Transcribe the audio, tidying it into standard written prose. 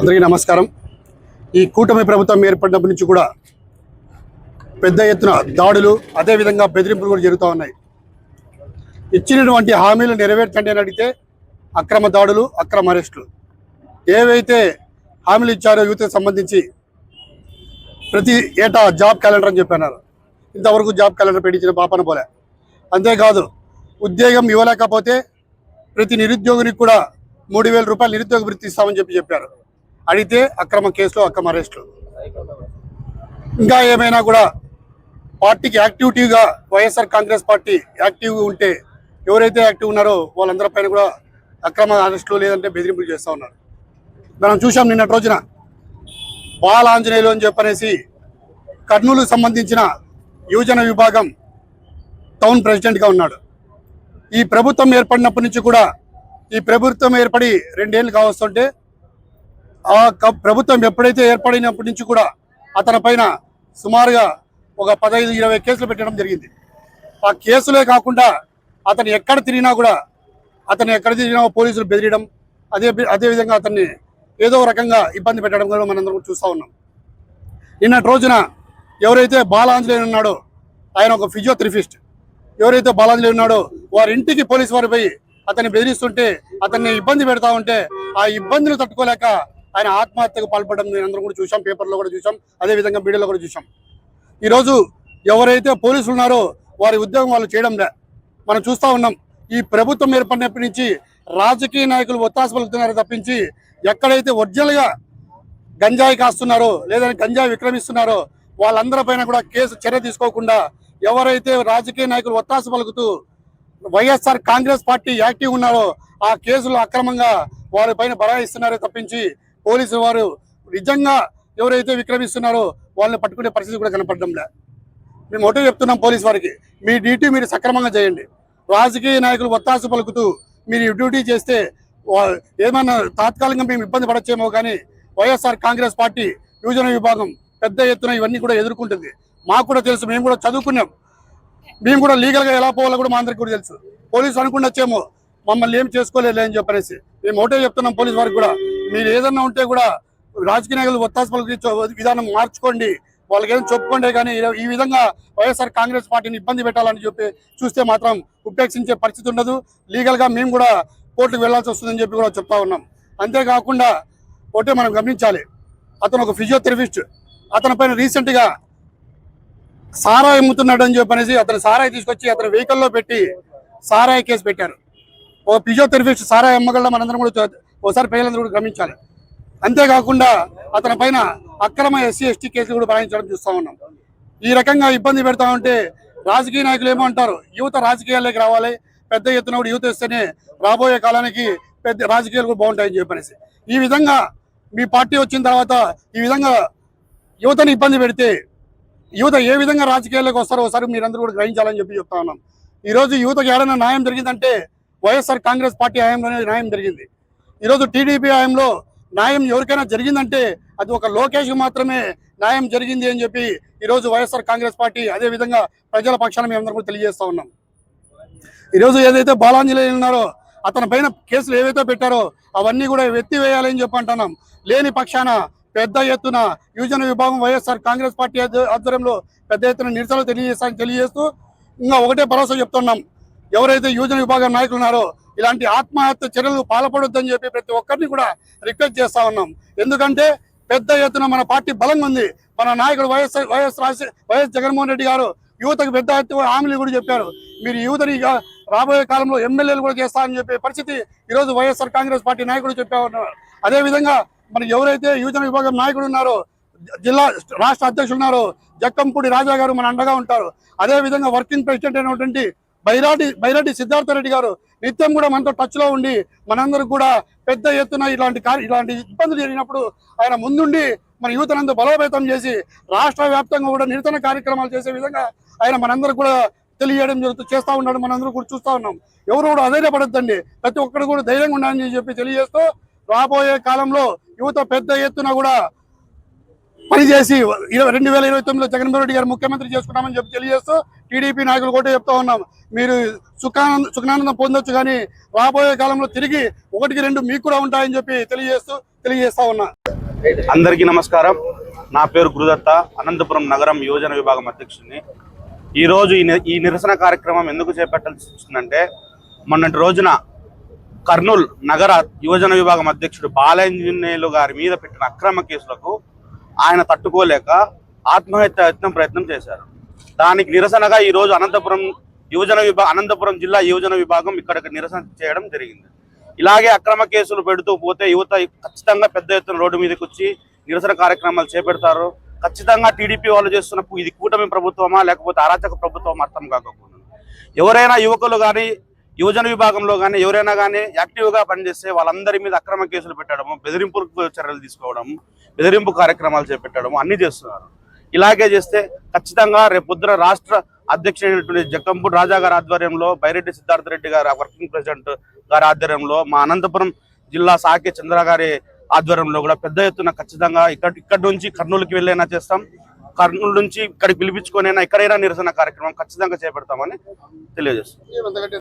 అందరికీ నమస్కారం. ఈ కూటమి ప్రభుత్వం ఏర్పడినప్పటి నుంచి కూడా పెద్ద ఎత్తున దాడులు అదేవిధంగా బెదిరింపులు కూడా జరుగుతూ ఉన్నాయి. ఇచ్చినటువంటి హామీలు నెరవేర్చండి అని అడిగితే అక్రమ దాడులు, అక్రమ అరెస్టులు. ఏవైతే హామీలు ఇచ్చారో యూత్కి సంబంధించి ప్రతి ఏటా జాబ్ క్యాలెండర్ అని చెప్పన్నారు. ఇంతవరకు జాబ్ క్యాలెండర్ పెట్టించిన పాపన పోలే. అంతేకాదు ఉద్యోగం ఇవ్వలేకపోతే ప్రతి నిరుద్యోగినికి కూడా 3,000 రూపాయలు నిరుద్యోగ వృత్తి ఇస్తామని చెప్పారు. అడిగితే అక్రమ కేసులు, అక్రమ అరెస్టులు. ఇంకా ఏమైనా కూడా పార్టీకి యాక్టివిటీగా వైఎస్ఆర్ కాంగ్రెస్ పార్టీ యాక్టివ్గా ఉంటే ఎవరైతే యాక్టివ్ ఉన్నారో వాళ్ళందరిపైన కూడా అక్రమ అరెస్టులు లేదంటే బెదిరింపులు చేస్తూ ఉన్నారు. మనం చూసాం నిన్నటి రోజున బాలాంజనేయులు అని చెప్పనేసి కర్నూలుకు సంబంధించిన యువజన విభాగం టౌన్ ప్రెసిడెంట్గా ఉన్నాడు. ఈ ప్రభుత్వం ఏర్పడినప్పటి నుంచి కూడా ఈ ప్రభుత్వం ఏర్పడి 2 ఏళ్ళు కావస్తుంటే ఆ ప్రభుత్వం ఎప్పుడైతే ఏర్పడినప్పటి నుంచి కూడా అతని పైన సుమారుగా ఒక 15-20 కేసులు పెట్టడం జరిగింది. ఆ కేసులే కాకుండా అతను ఎక్కడ తిరిగినా పోలీసులు బెదిరియడం, అదేవిధంగా అతన్ని ఏదో రకంగా ఇబ్బంది పెట్టడం కూడా మనందరం చూస్తూ ఉన్నాం. నిన్నటి రోజున ఎవరైతే బాలాంజనేయులు ఉన్నాడో ఆయన ఒక ఫిజియోథెరపిస్ట్, ఎవరైతే బాలాంజనేయులు ఉన్నాడో వారి ఇంటికి పోలీసు వారు పోయి అతన్ని బెదిరిస్తుంటే, అతన్ని ఇబ్బంది పెడతా ఉంటే ఆ ఇబ్బందులు తట్టుకోలేక ఆయన ఆత్మహత్యకు పాల్పడడం అందరం కూడా చూసాం, పేపర్లో కూడా చూసాం, అదేవిధంగా మీడియాలో కూడా చూసాం. ఈరోజు ఎవరైతే పోలీసులు ఉన్నారో వారి ఉద్యోగం వాళ్ళు చేయడం లే. మనం చూస్తూ ఉన్నాం. ఈ ప్రభుత్వం ఏర్పడినప్పటి నుంచి రాజకీయ నాయకులు ఒత్తాస పలుకుతున్నారు తప్పించి ఎక్కడైతే ఒరిజినల్గా గంజాయి కాస్తున్నారో లేదంటే గంజాయి విక్రమిస్తున్నారో వాళ్ళందరిపైన కూడా కేసు చర్య తీసుకోకుండా ఎవరైతే రాజకీయ నాయకులు ఒత్తాస పలుకుతూ వైఎస్ఆర్ కాంగ్రెస్ పార్టీ యాక్టివ్ ఉన్నారో ఆ కేసులు అక్రమంగా వారిపైన బరాయిస్తున్నారో తప్పించి పోలీసు వారు నిజంగా ఎవరైతే విక్రమిస్తున్నారో వాళ్ళని పట్టుకునే పరిస్థితి కూడా కనపడడం లే. మేము ఒకటే చెప్తున్నాం పోలీసు వారికి, మీ డ్యూటీ మీరు సక్రమంగా చేయండి. రాజకీయ నాయకులు ఒత్తాస పలుకుతూ మీరు డ్యూటీ చేస్తే ఏమన్నా తాత్కాలికంగా మేము ఇబ్బంది పడచ్చేమో, కానీ వైఎస్ఆర్ కాంగ్రెస్ పార్టీ యువజన విభాగం పెద్ద ఎత్తున ఇవన్నీ కూడా ఎదుర్కొంటుంది. మాకు కూడా తెలుసు, మేము కూడా చదువుకున్నాం, మేము కూడా లీగల్గా ఎలా పోవాలో కూడా మా అందరికీ కూడా తెలుసు. పోలీసు అనుకుని వచ్చేమో మమ్మల్ని ఏం చేసుకోలేదు అని చెప్పనేసి మేము ఒకటే చెప్తున్నాం పోలీసు వారికి కూడా, మీరు ఏదన్నా ఉంటే కూడా రాజకీయ నాయకులు ఒత్తాస పలికించే విధానం మార్చుకోండి, వాళ్ళకి ఏదైనా చెప్పుకోండి. కానీ ఈ విధంగా వైఎస్ఆర్ కాంగ్రెస్ పార్టీని ఇబ్బంది పెట్టాలని చెప్పి చూస్తే మాత్రం ఉపేక్షించే పరిస్థితి ఉండదు. లీగల్గా మేము కూడా కోర్టుకు వెళ్లాల్సి వస్తుందని చెప్పి కూడా చెప్తా ఉన్నాం. అంతేకాకుండా ఒకటే మనం గమనించాలి, అతను ఒక ఫిజియోథెరపిస్ట్, అతని పైన రీసెంట్గా సారాయి అమ్ముతున్నాడు అని చెప్పనేసి అతను సారాయి తీసుకొచ్చి అతని వెహికల్లో పెట్టి సారాయి కేసు పెట్టారు. ఒక ఫిజియోథెరపిస్ట్ సారాయి అమ్మగల మనందరం కూడా ఒకసారి ప్రజలందరూ కూడా గమనించాలి. అంతేకాకుండా అతని పైన అక్రమ SC/ST కేసులు కూడా బనాయించడం చూస్తూ ఉన్నాం. ఈ రకంగా ఇబ్బంది పెడతా ఉంటే రాజకీయ నాయకులు ఏమంటారు, యువత రాజకీయాల్లోకి రావాలి, పెద్ద ఎత్తున కూడా యువత వస్తేనే రాబోయే కాలానికి పెద్ద రాజకీయాలు కూడా బాగుంటాయని చెప్పనేసి ఈ విధంగా మీ పార్టీ వచ్చిన తర్వాత ఈ విధంగా యువతని ఇబ్బంది పెడితే యువత ఏ విధంగా రాజకీయాల్లోకి వస్తారో ఒకసారి మీరందరూ కూడా గ్రహించాలని చెప్పి చెప్తా ఉన్నాం. ఈరోజు యువతకు ఏదైనా న్యాయం జరిగిందంటే వైఎస్ఆర్ కాంగ్రెస్ పార్టీ హయాంలోనే న్యాయం జరిగింది. ఈరోజు టీడీపీ హయాంలో న్యాయం ఎవరికైనా జరిగిందంటే అది ఒక లోకేష్ మాత్రమే న్యాయం జరిగింది అని చెప్పి ఈరోజు వైఎస్ఆర్ కాంగ్రెస్ పార్టీ అదేవిధంగా ప్రజల పక్షాన మేమందరం కూడా తెలియజేస్తూ ఉన్నాం. ఈరోజు ఏదైతే బాలాంజనేయులు ఉన్నారో అతని పైన కేసులు ఏవైతే పెట్టారో అవన్నీ కూడా ఎత్తివేయాలని చెప్పి అంటున్నాం. లేని పక్షాన పెద్ద ఎత్తున యువజన విభాగం వైఎస్ఆర్ కాంగ్రెస్ పార్టీ ఆధ్వర్యంలో పెద్ద ఎత్తున నిరసనలు తెలియజేస్తూ ఇంకా ఒకటే భరోసా చెప్తున్నాం, ఎవరైతే యువజన విభాగం నాయకులు ఉన్నారో ఇలాంటి ఆత్మహత్య చర్యలు పాల్పడొద్దని చెప్పి ప్రతి ఒక్కరిని కూడా రిక్వెస్ట్ చేస్తా ఉన్నాం. ఎందుకంటే పెద్ద ఎత్తున మన పార్టీ బలంగా ఉంది. మన నాయకుడు వైఎస్ జగన్మోహన్ రెడ్డి గారు యువతకు పెద్ద ఎత్తున హామీలు కూడా చెప్పారు. మీరు యువతని రాబోయే కాలంలో ఎమ్మెల్యేలు కూడా చేస్తారని చెప్పే పరిస్థితి ఈరోజు వైఎస్ఆర్ కాంగ్రెస్ పార్టీ నాయకుడు చెప్పా ఉన్నారు. అదేవిధంగా మరి ఎవరైతే యువజన విభాగం నాయకుడు ఉన్నారో జిల్లా రాష్ట్ర అధ్యక్షులు ఉన్నారో జక్కంపూడి రాజా గారు మన అండగా ఉంటారు. అదేవిధంగా వర్కింగ్ ప్రెసిడెంట్ అయినటువంటి బైరెడ్డి సిద్ధార్థ రెడ్డి గారు నిత్యం కూడా మనతో టచ్లో ఉండి మనందరూ కూడా పెద్ద ఎత్తున ఇలాంటి ఇబ్బందులు జరిగినప్పుడు ఆయన ముందుండి మన యువతనందు బలోపేతం చేసి రాష్ట్ర వ్యాప్తంగా కూడా నిరసన కార్యక్రమాలు చేసే విధంగా ఆయన మనందరూ కూడా తెలియజేయడం చేస్తూ ఉన్నాడు. మనందరూ కూడా చూస్తూ ఉన్నాం. ఎవరు కూడా అధైర్యపడొద్దండి, ప్రతి ఒక్కరు కూడా ధైర్యంగా ఉండాలని చెప్పి తెలియజేస్తూ రాబోయే కాలంలో యువత పెద్ద ఎత్తున కూడా పనిచేసి 2029లో జగన్మోహన్ రెడ్డి గారు ముఖ్యమంత్రి చేసుకున్నామని చెప్పి తెలియజేస్తూ టీడీపీ నాయకులు కూడా చెప్తా ఉన్నాం, మీరు సుఖానందం పొందొచ్చు కానీ రాబోయే కాలంలో తిరిగి 1-2 మీకు కూడా ఉంటాయని చెప్పి తెలియజేస్తా ఉన్నా. అందరికీ నమస్కారం. నా పేరు గురుదత్త, అనంతపురం నగరం యువజన విభాగం అధ్యక్షుడిని. ఈరోజు ఈ నిరసన కార్యక్రమం ఎందుకు చేపట్టాల్సి వచ్చిందంటే, మొన్నటి రోజున కర్నూలు నగర యువజన విభాగం అధ్యక్షుడు బాలాంజనేయులు గారి మీద పెట్టిన అక్రమ కేసులకు ఆయన తట్టుకోలేక ఆత్మహత్య ప్రయత్నం చేశారు. దానికి నిరసనగా ఈరోజు అనంతపురం జిల్లా యువజన విభాగం ఇక్కడికి నిరసన చేయడం జరిగింది. ఇలాగే అక్రమ కేసులు పెడుతూ పోతే యువత ఖచ్చితంగా పెద్ద ఎత్తున రోడ్డు మీదకి వచ్చి నిరసన కార్యక్రమాలు చేపడతారు. ఖచ్చితంగా టీడీపీ వాళ్ళు చేస్తున్న ఇది కూటమి ప్రభుత్వమా లేకపోతే అరాచక ప్రభుత్వం అర్థం కాకపోతుంది. ఎవరైనా యువకులు కానీ యువజన విభాగంలో కానీ ఎవరైనా కానీ యాక్టివ్గా పనిచేస్తే వాళ్ళందరి మీద అక్రమ కేసులు పెట్టడము, బెదిరింపు చర్యలు తీసుకోవడం, బెదిరింపు కార్యక్రమాలు చేపట్టడం అన్నీ చేస్తున్నారు. ఇలాగే చేస్తే ఖచ్చితంగా రేపొద్దున రాష్ట్ర అధ్యక్షుడైనటువంటి జక్కంపూడి రాజా గారి ఆధ్వర్యంలో, బైరెడ్డి సిద్ధార్థ రెడ్డి గారి వర్కింగ్ ప్రెసిడెంట్ గారి ఆధ్వర్యంలో, మా అనంతపురం జిల్లా సాకే చంద్ర గారి ఆధ్వర్యంలో కూడా పెద్ద ఎత్తున ఖచ్చితంగా ఇక్కడ నుంచి కర్నూలుకి వెళ్ళైనా చేస్తాం, కర్నూలు నుంచి ఇక్కడికి పిలిపించుకొనైనా ఎక్కడైనా నిరసన కార్యక్రమం ఖచ్చితంగా చేపడతామని తెలియజేస్తాం.